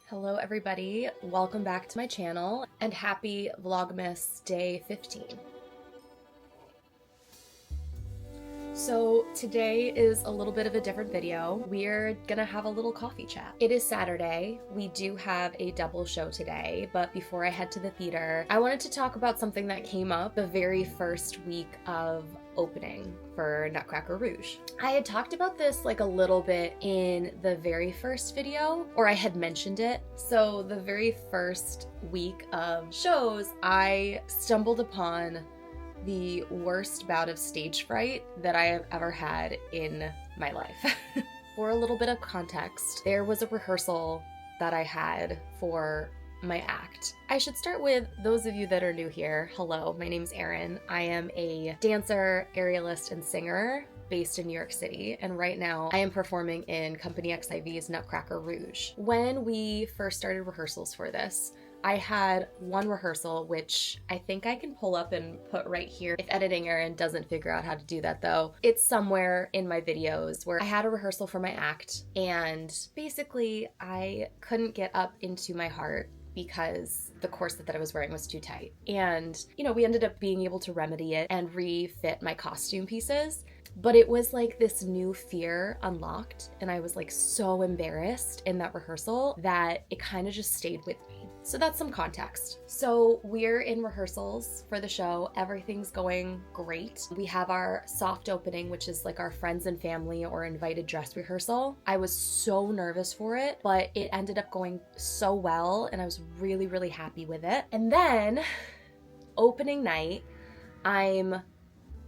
Hello everybody, welcome back to my channel and happy Vlogmas day 15. So today is a little bit of a different video. We're gonna have a little coffee chat. It is Saturday. We do have a double show today, but before I head to the theater, I wanted to talk about something that came up the very first week of opening for Nutcracker Rouge. I had talked about this like a little bit in the very first video, or I had mentioned it. So the very first week of shows, I stumbled upon the worst bout of stage fright that I have ever had in my life. For a little bit of context, there was a rehearsal that I had for my act. I should start with those of you that are new here. Hello, my name's Erin. I am a dancer, aerialist, and singer based in New York City, and right now I am performing in Company XIV's Nutcracker Rouge. When we first started rehearsals for this, I had one rehearsal, which I think I can pull up and put right here. If editing Erin doesn't figure out how to do that though, it's somewhere in my videos where I had a rehearsal for my act, and basically I couldn't get up into my heart because the corset that I was wearing was too tight. And, you know, we ended up being able to remedy it and refit my costume pieces. But it was like this new fear unlocked, and I was like so embarrassed in that rehearsal that it kind of just stayed with me. So that's some context. So we're in rehearsals for the show. Everything's going great. We have our soft opening, which is like our friends and family or invited dress rehearsal. I was so nervous for it, but it ended up going so well, and I was really, really happy with it. And then opening night, I'm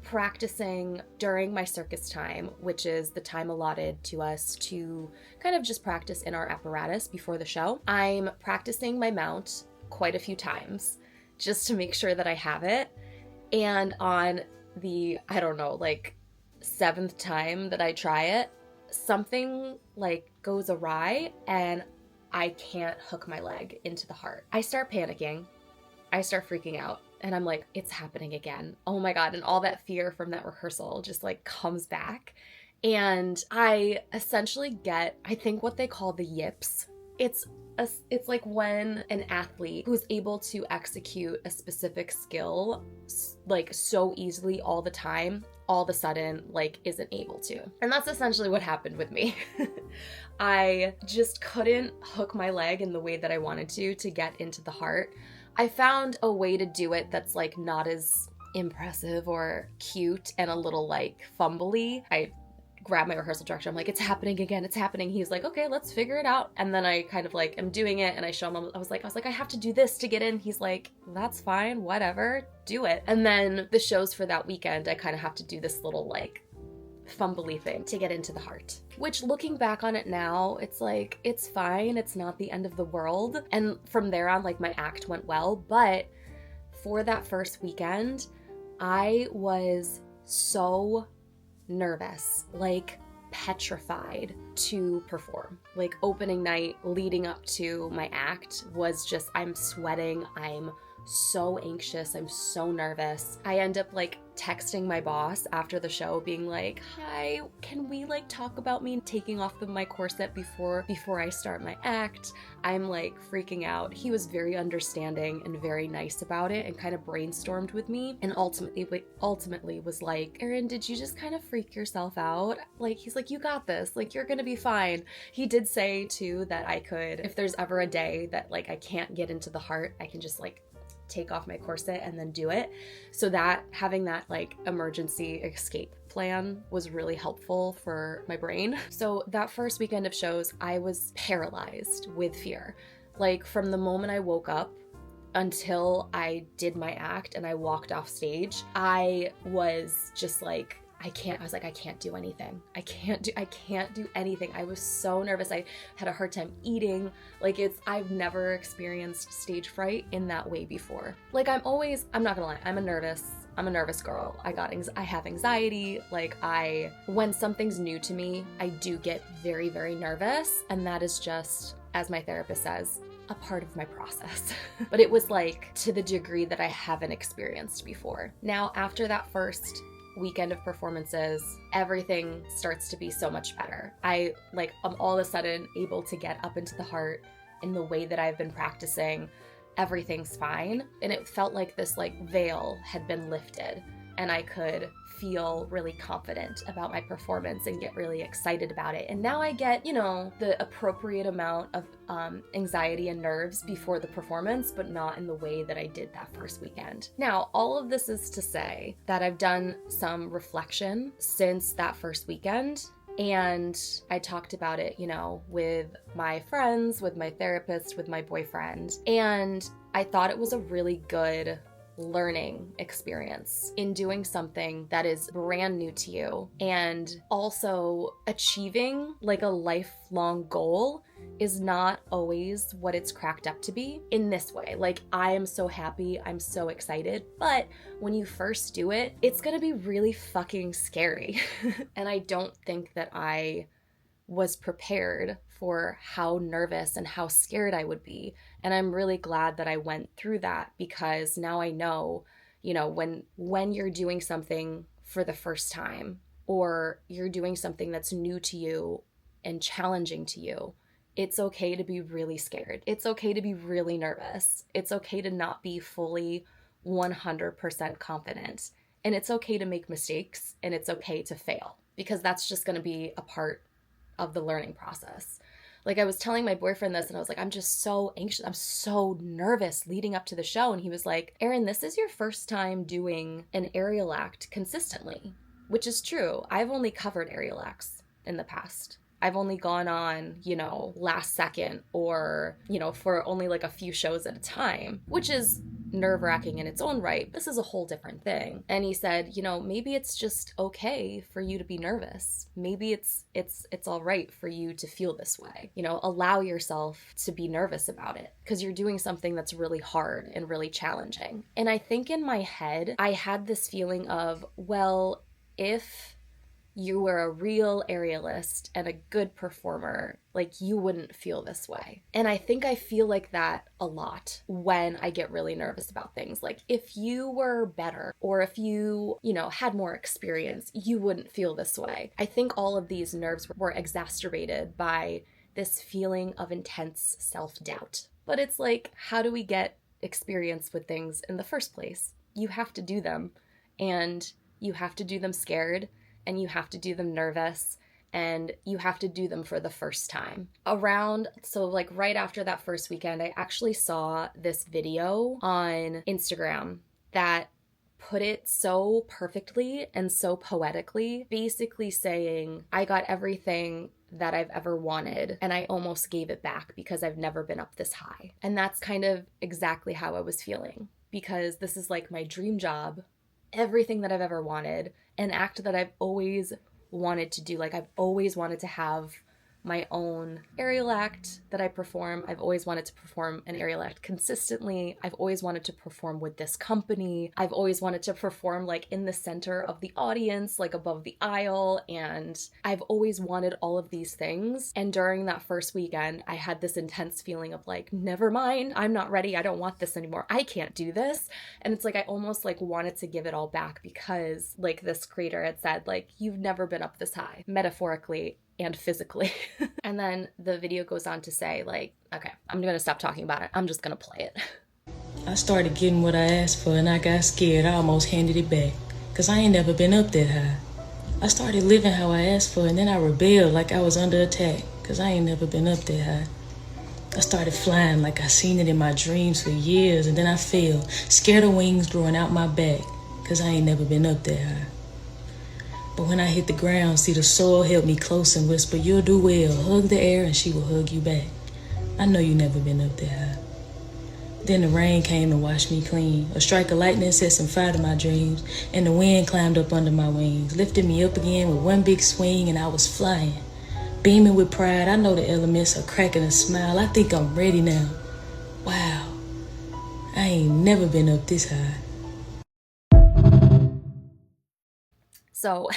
practicing during my circus time, which is the time allotted to us to kind of just practice in our apparatus before the show. I'm practicing my mount quite a few times just to make sure that I have it. And on the, I don't know, like 7th time that I try it, something like goes awry and I can't hook my leg into the heart. I start panicking. I start freaking out. And I'm like, it's happening again. Oh my God. And all that fear from that rehearsal just like comes back. And I essentially get, I think what they call the yips. It's like when an athlete who's able to execute a specific skill like so easily all the time, all of a sudden like isn't able to. And that's essentially what happened with me. I just couldn't hook my leg in the way that I wanted to get into the heart. I found a way to do it that's like not as impressive or cute and a little like fumbly. I grabbed my rehearsal director. I'm like, it's happening again. It's happening. He's like, okay, let's figure it out. And then I kind of like am doing it, and I show him, I was like, I have to do this to get in. He's like, that's fine, whatever, do it. And then the shows for that weekend, I kind of have to do this little like fumbly thing to get into the heart, which looking back on it now, it's like, it's fine. It's not the end of the world. And from there on, like my act went well. But for that first weekend, I was so nervous, like petrified to perform. Like opening night leading up to my act was just, I'm sweating. I'm so anxious. I'm so nervous. I end up like texting my boss after the show being like, hi, can we like talk about me taking off my corset before I start my act? I'm like freaking out. He was very understanding and very nice about it and kind of brainstormed with me, and ultimately was like, Erin, did you just kind of freak yourself out? Like, he's like, you got this, like you're gonna be fine. He did say too that I could, if there's ever a day that like I can't get into the heart, I can just like take off my corset and then do it. So that having that like emergency escape plan was really helpful for my brain. So that first weekend of shows, I was paralyzed with fear. Like from the moment I woke up until I did my act and I walked off stage, I was just like, I can't do anything. I can't do anything. I was so nervous. I had a hard time eating. Like I've never experienced stage fright in that way before. Like I'm not gonna lie, I'm a nervous girl. I have anxiety. Like when something's new to me, I do get very, very nervous. And that is just, as my therapist says, a part of my process. But it was like to the degree that I haven't experienced before. Now, after that first weekend of performances, everything starts to be so much better. I'm all of a sudden able to get up into the heart in the way that I've been practicing, everything's fine. And it felt like this like veil had been lifted and I could feel really confident about my performance and get really excited about it. And now I get, you know, the appropriate amount of anxiety and nerves before the performance, but not in the way that I did that first weekend. Now, all of this is to say that I've done some reflection since that first weekend. And I talked about it, you know, with my friends, with my therapist, with my boyfriend. And I thought it was a really good learning experience in doing something that is brand new to you, and also achieving like a lifelong goal is not always what it's cracked up to be in this way. Like, I am so happy, I'm so excited, but when you first do it, it's gonna be really fucking scary. And I don't think that I was prepared for how nervous and how scared I would be. And I'm really glad that I went through that, because now I know, you know, when you're doing something for the first time, or you're doing something that's new to you and challenging to you, it's okay to be really scared. It's okay to be really nervous. It's okay to not be fully 100% confident. And it's okay to make mistakes, and it's okay to fail, because that's just going to be a part of the learning process. Like, I was telling my boyfriend this, and I was like, I'm just so anxious. I'm so nervous leading up to the show. And he was like, Erin, this is your first time doing an aerial act consistently, which is true. I've only covered aerial acts in the past. I've only gone on, you know, last second, or, you know, for only like a few shows at a time, which is nerve-wracking in its own right. This is a whole different thing. And he said, you know, maybe it's just okay for you to be nervous. Maybe it's all right for you to feel this way. You know, allow yourself to be nervous about it, because you're doing something that's really hard and really challenging. And I think in my head, I had this feeling of, well, if you were a real aerialist and a good performer, like, you wouldn't feel this way. And I think I feel like that a lot when I get really nervous about things. Like, if you were better, or if you know, had more experience, you wouldn't feel this way. I think all of these nerves were exacerbated by this feeling of intense self-doubt. But it's like, how do we get experience with things in the first place? You have to do them, and you have to do them scared, and you have to do them nervous, and you have to do them for the first time. So like right after that first weekend, I actually saw this video on Instagram that put it so perfectly and so poetically, basically saying, I got everything that I've ever wanted, and I almost gave it back because I've never been up this high. And that's kind of exactly how I was feeling, because this is like my dream job, everything that I've ever wanted, an act that I've always wanted to do. Like, I've always wanted to have my own aerial act that I perform. I've always wanted to perform an aerial act consistently. I've always wanted to perform with this company. I've always wanted to perform like in the center of the audience, like above the aisle. And I've always wanted all of these things. And during that first weekend, I had this intense feeling of like, never mind, I'm not ready. I don't want this anymore. I can't do this. And it's like, I almost like wanted to give it all back, because like this creator had said, like, you've never been up this high, metaphorically and physically. And then the video goes on to say, like, okay, I'm gonna stop talking about it. I'm just gonna play it. I started getting what I asked for, and I got scared. I almost handed it back, because I ain't never been up that high. I started living how I asked for, and then I rebelled like I was under attack, because I ain't never been up that high. I started flying like I seen it in my dreams for years, and then I fell, scared of wings growing out my back, because I ain't never been up that high. But when I hit the ground, see the soil held me close and whisper, you'll do well. Hug the air and she will hug you back. I know you never been up there high. Then the rain came and washed me clean. A strike of lightning set some fire to my dreams, and the wind climbed up under my wings, lifted me up again with one big swing, and I was flying. Beaming with pride, I know the elements are cracking a smile. I think I'm ready now. Wow, I ain't never been up this high. So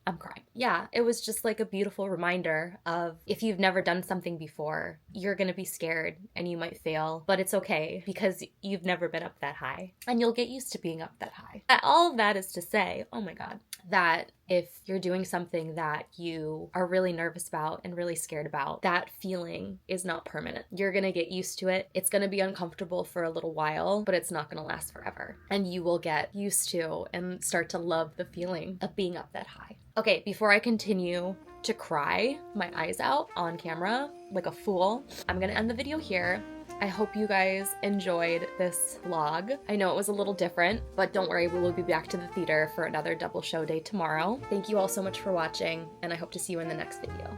I'm crying. Yeah, it was just like a beautiful reminder of, if you've never done something before, you're gonna be scared and you might fail, but it's okay, because you've never been up that high, and you'll get used to being up that high. All of that is to say, oh my God, that if you're doing something that you are really nervous about and really scared about, that feeling is not permanent. You're gonna get used to it. It's gonna be uncomfortable for a little while, but it's not gonna last forever. And you will get used to and start to love the feeling of being up that high. Okay, before I continue to cry my eyes out on camera like a fool, I'm gonna end the video here. I hope you guys enjoyed this vlog. I know it was a little different, but don't worry, we will be back to the theater for another double show day tomorrow. Thank you all so much for watching, and I hope to see you in the next video.